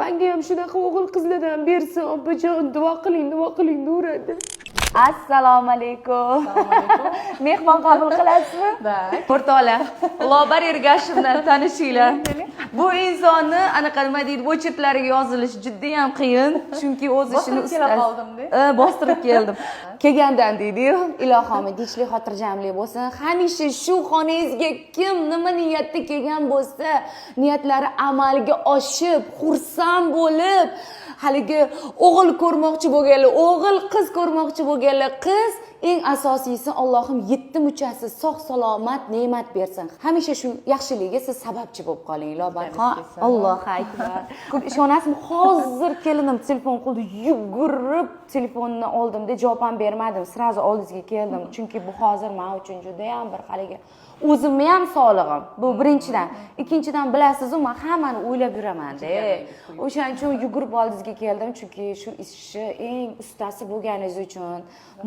menga ham shunaqa o'g'il qizlardan bersin, opajon, duo qiling, Nuradi. Assalomu alaykum. Mehmon qabul qilasizmi? O'rtoqlar, Lobar Ergashevni tanishinglar. Bu insonni anaqa nima deydi, vochetlariga yozilish juda ham qiyin, chunki o'z ishini ustasi. Bostirib keldim. Kelgandan deydi-yu, ilohim tinchlik, xotirjamlik bo'lsin. Hamisha shu xonangizga kim nima niyatda kelgan bo'lsa, niyatlari amalga oshib, xursand bo'lib, haligi o'g'il ko'rmoqchi bo'lganlar, o'g'il, qiz ko'rmoqchi bo'lganlar, qiz, eng asosiysi Allohim 7 muchasi sog' salomat ne'mat bersin. Hamisha shu yaxshiligiga siz sababchi bo'lib qoling, Lobarxon. Allohu akbar. Ko'p ishonasizmi? Hozir kelinim telefon qildi, yugurib telefonni oldimda javob ham bermadim. Sirazu oldingizga keldim, chunki bu hozir men uchun juda ham bir haligi o'zimni ham sog'lig'im. Bu birinchidan. Ikkinchidan bilasiz-ku, men hammani o'ylab yuraman-da. O'shaning uchun yugurib oldingizga keldim, chunki shu ishni eng ustasi bo'lganingiz uchun,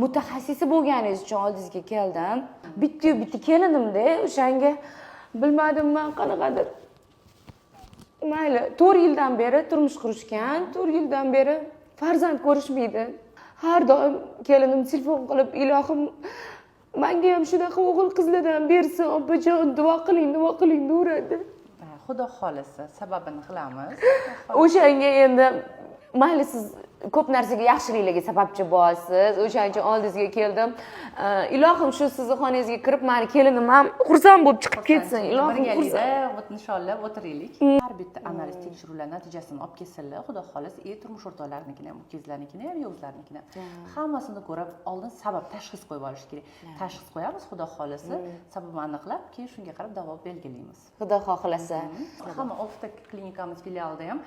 mutaxassisi bo'lganingiz uchun oldingizga keldim. Bitta kelinim-da, o'shanga bilmadim men qanaqadir. Mayli, 4 yildan beri turmush qurishgan, 4 yildan beri farzand ko'rishmaydi. Har doim kelinim telefon qilib, ilohim menga ham shunaqa o'g'il qizlardan bersin, opajon, duo qiling, Nuradi. Xudo xolisa sababini qilamiz. O'shanga endi mayli siz ko'p narsaga yaxshiliklarga sababchi bo'lasiz. O'shaning uchun oldingizga keldim. Ilohim shu sizni xonangizga kirib, meni kelinim ham xursand bo'lib chiqib ketsin. Ilohim birgalikda nishonlab o'tiraylik. Har bitta analiz tekshiruvlar natijasini olib kelsinlar. Xudo xolis, turmush o'rtoqlarnikini ham, ukangizlarnikini ham, yovuzlarnikini ham hammasini ko'rib, oldin sabab tashxis qo'yib olish kerak. Tashxis qo'yamiz, Xudo xolisi, sababni aniqlab, keyin shunga qarab davo belgilaymiz. Xudo xohlasa. Hamma oltita klinikamiz filialida ham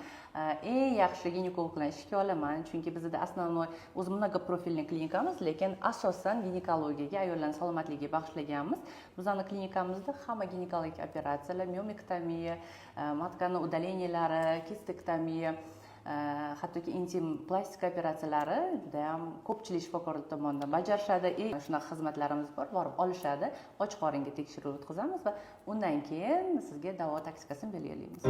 eng yaxshi ginekolog bilan ishga olaman, chunki bizda основной o'zi mnogoprofilniy klinikamiz, lekin asosan ginekologiyaga, ayollarning salomatligiga bag'ishlaganmiz. Bizning klinikamizda hamma ginekologik operatsiyalar, miomektomiya, matkani udaleniyalari, kistektomiya, hattoki intim plastika operatsiyalari juda ham ko'pchilik shifokorlar tomonidan bajarishadi. Shunaqa xizmatlarimiz bor, borib olishadi. Och qoringa tekshiruv o'tkazamiz va undan keyin sizga davo taktikasini belgilaymiz.